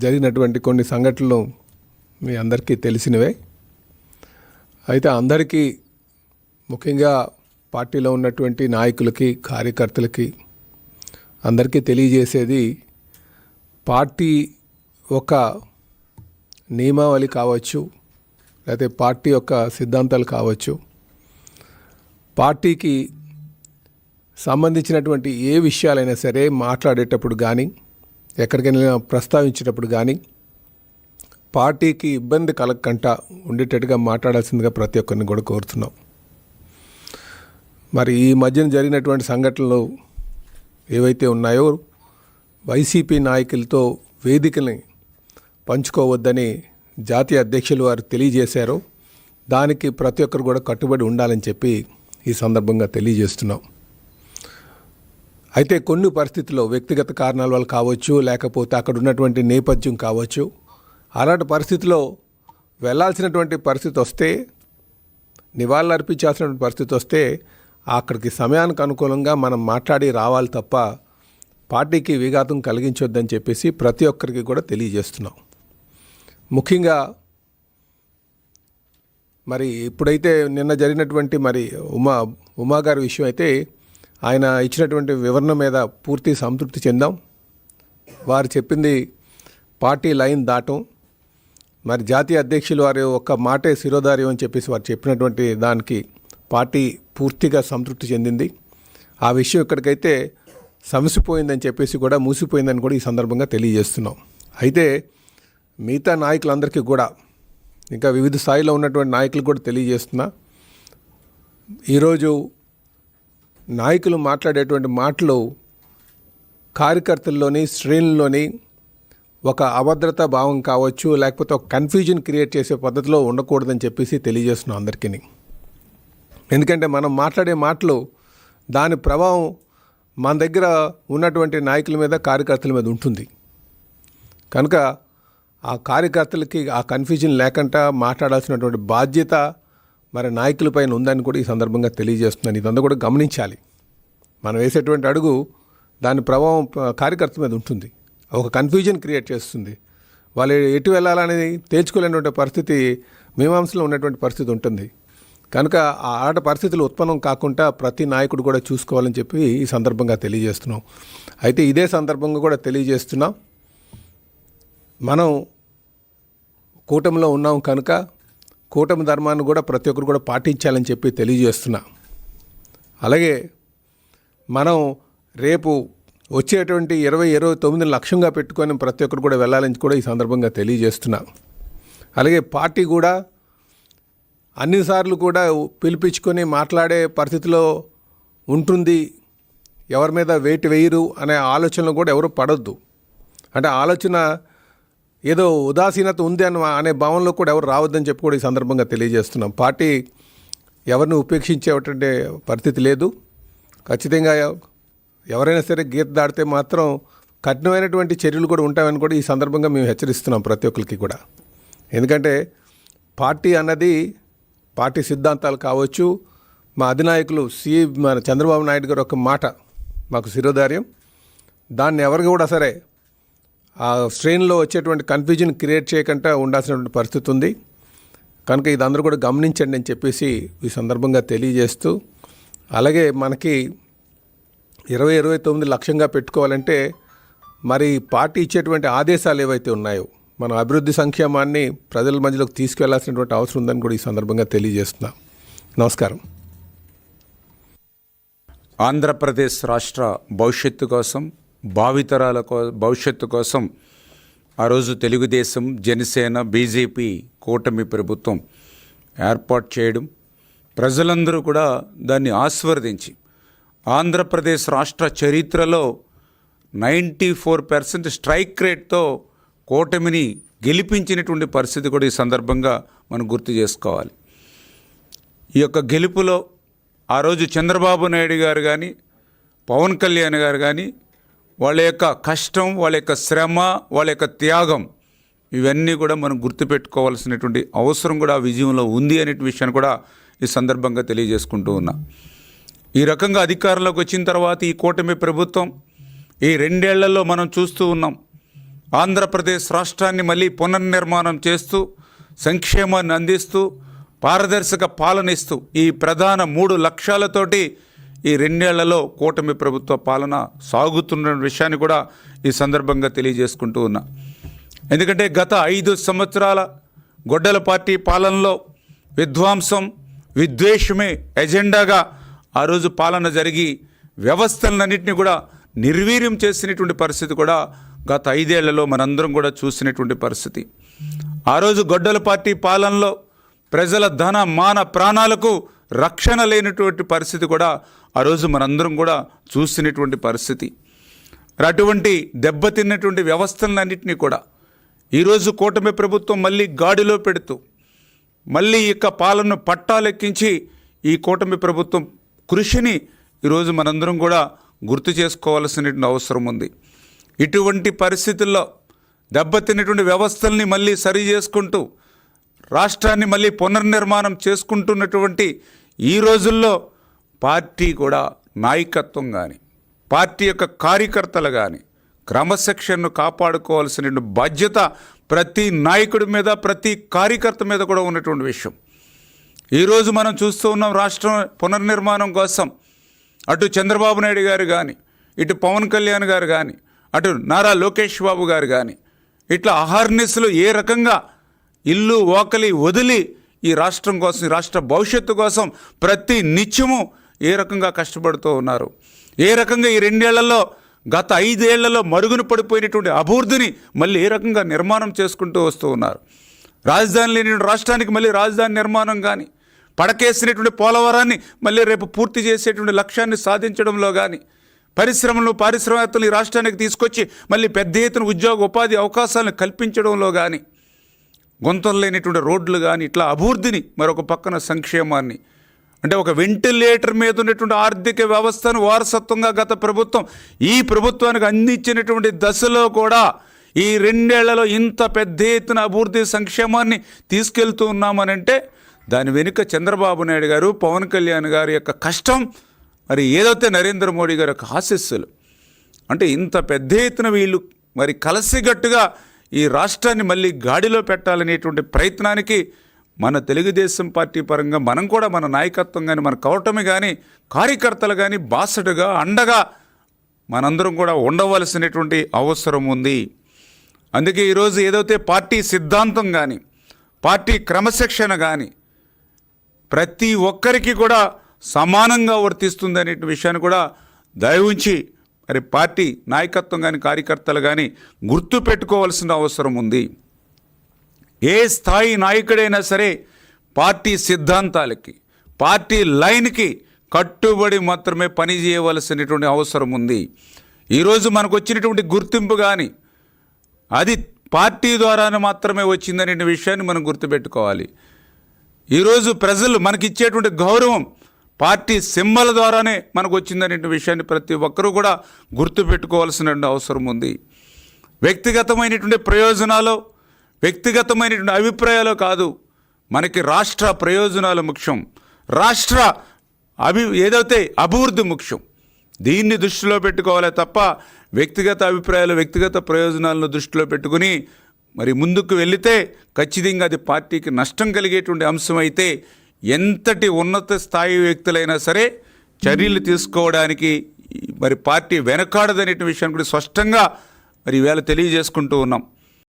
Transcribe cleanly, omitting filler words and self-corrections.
జరిగినటువంటి కొన్ని సంఘటనలు మీ అందరికీ తెలిసినవే. అయితే అందరికీ ముఖ్యంగా పార్టీలో ఉన్నటువంటి నాయకులకి, కార్యకర్తలకి అందరికీ తెలియజేసేది, పార్టీ ఒక నియమావళి కావచ్చు, లేకపోతే పార్టీ యొక్క సిద్ధాంతాలు కావచ్చు, పార్టీకి సంబంధించినటువంటి ఏ విషయాలైనా సరే మాట్లాడేటప్పుడు కానీ, ఎక్కడికైనా ప్రస్తావించేటప్పుడు కానీ పార్టీకి ఇబ్బంది కలగకుండా ఉండేటట్టుగా మాట్లాడాల్సిందిగా ప్రతి ఒక్కరిని కూడా కోరుతున్నాం. మరి ఈ మధ్యన జరిగినటువంటి సంఘటనలు ఏవైతే ఉన్నాయో, వైసీపీ నాయకులతో వేదికని పంచుకోవద్దని జాతీయ అధ్యక్షులు వారు తెలియజేశారో దానికి ప్రతి ఒక్కరు కూడా కట్టుబడి ఉండాలని చెప్పి ఈ సందర్భంగా తెలియజేస్తున్నాం. అయితే కొన్ని పరిస్థితుల్లో వ్యక్తిగత కారణాల వల్ల కావచ్చు, లేకపోతే అక్కడ ఉన్నటువంటి నేపథ్యం కావచ్చు, అలాంటి పరిస్థితిలో వెళ్ళాల్సినటువంటి పరిస్థితి వస్తే, నివాళులు అర్పించాల్సినటువంటి పరిస్థితి వస్తే అక్కడికి సమయానికి అనుకూలంగా మనం మాట్లాడి రావాలి తప్ప పార్టీకి విఘాతం కలిగించొద్దని చెప్పేసి ప్రతి ఒక్కరికి కూడా తెలియజేస్తున్నాం. ముఖ్యంగా మరి ఇప్పుడైతే నిన్న జరిగినటువంటి మరి ఉమా గారి విషయం అయితే ఆయన ఇచ్చినటువంటి వివరణ మీద పూర్తి సంతృప్తి చెందాం. వారు చెప్పింది పార్టీ లైన్ దాటం, మరి జాతీయ అధ్యక్షులు వారి ఒక్క మాటే శిరోధార్యం అని చెప్పేసి వారు చెప్పినటువంటి దానికి పార్టీ పూర్తిగా సంతృప్తి చెందింది. ఆ విషయం ఇక్కడికైతే సమసిపోయిందని చెప్పేసి కూడా, మూసిపోయిందని కూడా ఈ సందర్భంగా తెలియజేస్తున్నాం. అయితే మిగతా నాయకులందరికీ కూడా, ఇంకా వివిధ స్థాయిలో ఉన్నటువంటి నాయకులు కూడా తెలియజేస్తున్నా, ఈరోజు నాయకులు మాట్లాడేటువంటి మాటలు కార్యకర్తల్లోని, శ్రేణుల్లోని ఒక అభద్రతా భావం కావచ్చు, లేకపోతే ఒక కన్ఫ్యూజన్ క్రియేట్ చేసే పద్ధతిలో ఉండకూడదని చెప్పేసి తెలియజేస్తున్నాం అందరికీ. ఎందుకంటే మనం మాట్లాడే మాటలు, దాని ప్రభావం మన దగ్గర ఉన్నటువంటి నాయకుల మీద, కార్యకర్తల మీద ఉంటుంది. కనుక ఆ కార్యకర్తలకి ఆ కన్ఫ్యూజన్ లేకుండా మాట్లాడాల్సినటువంటి బాధ్యత మరి నాయకులపైన ఉందని కూడా ఈ సందర్భంగా తెలియజేస్తున్నాను. ఇదంతా కూడా గమనించాలి. మనం వేసేటువంటి అడుగు, దాని ప్రభావం కార్యకర్తల మీద ఉంటుంది, ఒక కన్ఫ్యూజన్ క్రియేట్ చేస్తుంది. వాళ్ళు ఎటు వెళ్ళాలనేది తేల్చుకోలేనటువంటి పరిస్థితి, మీమాంసలో ఉన్నటువంటి పరిస్థితి ఉంటుంది. కనుక ఆ ఆట పరిస్థితులు ఉత్పన్నం కాకుండా ప్రతి నాయకుడు కూడా చూసుకోవాలని చెప్పి ఈ సందర్భంగా తెలియజేస్తున్నాం. అయితే ఇదే సందర్భంగా కూడా తెలియజేస్తున్నాం, మనం కూటమిలో ఉన్నాం కనుక కూటమి ధర్మాన్ని కూడా ప్రతి ఒక్కరు కూడా పాటించాలని చెప్పి తెలియజేస్తున్నా. అలాగే మనం రేపు వచ్చేటువంటి 2029 లక్ష్యంగా పెట్టుకొని ప్రతి ఒక్కరు కూడా వెళ్ళాలని కూడా ఈ సందర్భంగా తెలియజేస్తున్నా. అలాగే పార్టీ కూడా అన్నిసార్లు కూడా పిలిపించుకొని మాట్లాడే పరిస్థితిలో ఉంటుంది, ఎవరి మీద వెయిట్ వేయరు అనే ఆలోచనలు కూడా ఎవరు పడొద్దు. అంటే ఆలోచన ఏదో ఉదాసీనత ఉంది అనే భావనలో కూడా ఎవరు రావద్దని చెప్పి కూడా ఈ సందర్భంగా తెలియజేస్తున్నాం. పార్టీ ఎవరిని ఉపేక్షించేటువంటి పరిస్థితి లేదు. ఖచ్చితంగా ఎవరైనా సరే గీత దాటితే మాత్రం కఠినమైనటువంటి చర్యలు కూడా ఉంటాయని కూడా ఈ సందర్భంగా మేము హెచ్చరిస్తున్నాం ప్రతి ఒక్కరికి కూడా. ఎందుకంటే పార్టీ అన్నది, పార్టీ సిద్ధాంతాలు కావచ్చు, మా అధినాయకులు మన చంద్రబాబు నాయుడు గారు ఒక మాట మాకు శిరోధార్యం, దాన్ని ఎవరికి కూడా సరే ఆ శ్రేణిలో వచ్చేటువంటి కన్ఫ్యూజన్ క్రియేట్ చేయకుండా ఉండాల్సినటువంటి పరిస్థితి ఉంది. కనుక ఇది అందరూ కూడా గమనించండి అని చెప్పేసి ఈ సందర్భంగా తెలియజేస్తూ, అలాగే మనకి 2029 లక్ష్యంగా పెట్టుకోవాలంటే మరి పార్టీ ఇచ్చేటువంటి ఆదేశాలు ఏవైతే ఉన్నాయో, మన అభివృద్ధి సంక్షేమాన్ని ప్రజల మధ్యలోకి తీసుకెళ్లాల్సినటువంటి అవసరం ఉందని కూడా ఈ సందర్భంగా తెలియజేస్తున్నాం. నమస్కారం. ఆంధ్రప్రదేశ్ రాష్ట్ర భవిష్యత్తు కోసం, భావితరాల భవిష్యత్తు కోసం ఆ రోజు తెలుగుదేశం, జనసేన, బీజేపీ కూటమి ప్రభుత్వం ఏర్పాటు చేయడం, ప్రజలందరూ కూడా దాన్ని ఆస్వాదించి ఆంధ్రప్రదేశ్ రాష్ట్ర చరిత్రలో 94% స్ట్రైక్ రేట్తో కూటమిని గెలిపించినటువంటి పరిస్థితి కూడా ఈ సందర్భంగా మనం గుర్తు చేసుకోవాలి. ఈ యొక్క గెలుపులో ఆ రోజు చంద్రబాబు నాయుడు గారు కానీ, పవన్ కళ్యాణ్ గారు కానీ, వాళ్ళ యొక్క కష్టం, వాళ్ళ యొక్క శ్రమ, వాళ్ళ యొక్క త్యాగం, ఇవన్నీ కూడా మనం గుర్తుపెట్టుకోవాల్సినటువంటి అవసరం కూడా ఆ విజయంలో ఉంది అనే విషయాన్ని కూడా ఈ సందర్భంగా తెలియజేసుకుంటూ ఉన్నా. ఈ రకంగా అధికారంలోకి వచ్చిన తర్వాత ఈ కూటమి ప్రభుత్వం ఈ 2 ఏళ్లలో మనం చూస్తూ ఉన్నాం. ఆంధ్రప్రదేశ్ రాష్ట్రాన్ని మళ్ళీ పునర్నిర్మాణం చేస్తూ, సంక్షేమాన్ని అందిస్తూ, పారదర్శక పాలన ఇస్తూ ఈ ప్రధాన 3 లక్ష్యాలతోటి ఈ 2 ఏళ్లలో కూటమి ప్రభుత్వ పాలన సాగుతున్న విషయాన్ని కూడా ఈ సందర్భంగా తెలియజేసుకుంటూ ఉన్నా. ఎందుకంటే గత 5 సంవత్సరాల గొడ్డల పార్టీ పాలనలో విధ్వంసం, విద్వేషమే ఎజెండాగా ఆ రోజు పాలన జరిగి వ్యవస్థలన్నింటినీ కూడా నిర్వీర్యం చేసినటువంటి పరిస్థితి కూడా గత 5 ఏళ్లలో మనందరం కూడా చూసినటువంటి పరిస్థితి. ఆ రోజు గొడ్డల పార్టీ పాలనలో ప్రజల ధన మాన ప్రాణాలకు రక్షణ లేనటువంటి పరిస్థితి కూడా ఆ రోజు మనందరం కూడా చూసినటువంటి పరిస్థితి. అటువంటి దెబ్బతిన్నటువంటి వ్యవస్థలన్నింటినీ కూడా ఈరోజు కూటమి ప్రభుత్వం మళ్ళీ గాడిలో పెడుతూ, మళ్ళీ ఇక పాలనను పట్టాలెక్కించి ఈ కూటమి ప్రభుత్వం కృషిని ఈరోజు మనందరం కూడా గుర్తు చేసుకోవాల్సినటువంటి అవసరం ఉంది. ఇటువంటి పరిస్థితుల్లో దెబ్బతిన్నటువంటి వ్యవస్థల్ని మళ్ళీ సరి చేసుకుంటూ, రాష్ట్రాన్ని మళ్ళీ పునర్నిర్మాణం చేసుకుంటున్నటువంటి ఈ రోజుల్లో పార్టీ కూడా నాయకత్వం కానీ, పార్టీ యొక్క కార్యకర్తలు కానీ క్రమశిక్షణను కాపాడుకోవాల్సిన బాధ్యత ప్రతి నాయకుడి మీద, ప్రతి కార్యకర్త మీద కూడా ఉన్నటువంటి విషయం. ఈరోజు మనం చూస్తూ ఉన్నాం, రాష్ట్రం పునర్నిర్మాణం కోసం అటు చంద్రబాబు నాయుడు గారు కానీ, ఇటు పవన్ కళ్యాణ్ గారు కానీ, అటు నారా లోకేష్ బాబు గారు కానీ, ఇట్లా అహర్నిశలు ఏ రకంగా ఇల్లు వాకలి వదిలి ఈ రాష్ట్రం కోసం, ఈ రాష్ట్ర భవిష్యత్తు కోసం ప్రతి నిత్యము ఏ రకంగా కష్టపడుతూ ఉన్నారు. ఏ రకంగా ఈ 2 ఏళ్లలో, గత 5 ఏళ్లలో మరుగున పడిపోయినటువంటి అభివృద్ధిని మళ్ళీ ఏ రకంగా నిర్మాణం చేసుకుంటూ వస్తూ ఉన్నారు. రాజధాని లేని రాష్ట్రానికి మళ్ళీ రాజధాని నిర్మాణం కానీ, పడకేసినటువంటి పోలవరాన్ని మళ్ళీ రేపు పూర్తి చేసేటువంటి లక్ష్యాన్ని సాధించడంలో కానీ, పరిశ్రమలు, పారిశ్రామికవేత్తలు ఈ రాష్ట్రానికి తీసుకొచ్చి మళ్ళీ పెద్ద ఎత్తున ఉద్యోగ ఉపాధి అవకాశాలను కల్పించడంలో కానీ, గుంతలు లేనిటువంటి రోడ్లు కానీ, ఇట్లా అభివృద్ధిని, మరొక పక్కన సంక్షేమాన్ని, అంటే ఒక వెంటిలేటర్ మీద ఉన్నటువంటి ఆర్థిక వ్యవస్థను వారసత్వంగా గత ప్రభుత్వం ఈ ప్రభుత్వానికి అందించినటువంటి దశలో కూడా ఈ 2 ఏళ్లలో ఇంత పెద్ద ఎత్తున అభివృద్ధి సంక్షేమాన్ని తీసుకెళ్తూ ఉన్నామనంటే దాని వెనుక చంద్రబాబు నాయుడు గారు, పవన్ కళ్యాణ్ గారి యొక్క కష్టం, మరి ఏదైతే నరేంద్ర మోడీ గారి యొక్క ఆశీస్సులు, అంటే ఇంత పెద్ద ఎత్తున వీళ్ళు మరి కలసిగట్టుగా ఈ రాష్ట్రాన్ని మళ్ళీ గాడిలో పెట్టాలనేటువంటి ప్రయత్నానికి మన తెలుగుదేశం పార్టీ పరంగా మనం కూడా, మన నాయకత్వం కానీ, మన కూటమి కానీ, కార్యకర్తలు కానీ బాసటగా, అండగా మనందరం కూడా ఉండవలసినటువంటి అవసరం ఉంది. అందుకే ఈరోజు ఏదైతే పార్టీ సిద్ధాంతం కానీ, పార్టీ క్రమశిక్షణ కానీ ప్రతి ఒక్కరికి కూడా సమానంగా వర్తిస్తుంది అనే విషయాన్ని కూడా దయవుంచి మరి పార్టీ నాయకత్వం కానీ, కార్యకర్తలు కానీ గుర్తుపెట్టుకోవాల్సిన అవసరం ఉంది. ఏ స్థాయి నాయకుడైనా సరే పార్టీ సిద్ధాంతాలకి, పార్టీ లైన్కి కట్టుబడి మాత్రమే పనిచేయవలసినటువంటి అవసరం ఉంది. ఈరోజు మనకు వచ్చినటువంటి గుర్తింపు కానీ అది పార్టీ ద్వారానే మాత్రమే వచ్చిందనే విషయాన్ని మనం గుర్తుపెట్టుకోవాలి. ఈరోజు ప్రజలు మనకిచ్చేటువంటి గౌరవం పార్టీ సింబల్ ద్వారానే మనకు వచ్చిందనే విషయాన్ని ప్రతి ఒక్కరూ కూడా గుర్తుపెట్టుకోవాల్సిన అవసరం ఉంది. వ్యక్తిగతమైనటువంటి ప్రయోజనాలు, వ్యక్తిగతమైనటువంటి అభిప్రాయాలు కాదు, మనకి రాష్ట్ర ప్రయోజనాలు ముఖ్యం, రాష్ట్ర ఏదైతే అభివృద్ధి ముఖ్యం. దీన్ని దృష్టిలో పెట్టుకోవాలి తప్ప వ్యక్తిగత అభిప్రాయాలు, వ్యక్తిగత ప్రయోజనాలను దృష్టిలో పెట్టుకుని మరి ముందుకు వెళితే ఖచ్చితంగా అది పార్టీకి నష్టం కలిగేటువంటి అంశం అయితే ఎంతటి ఉన్నత స్థాయి వ్యక్తులైనా సరే చర్యలు తీసుకోవడానికి మరి పార్టీ వెనకాడదనే విషయాన్ని కూడా స్పష్టంగా మరి ఈవేళ తెలియజేసుకుంటూ ఉన్నాం.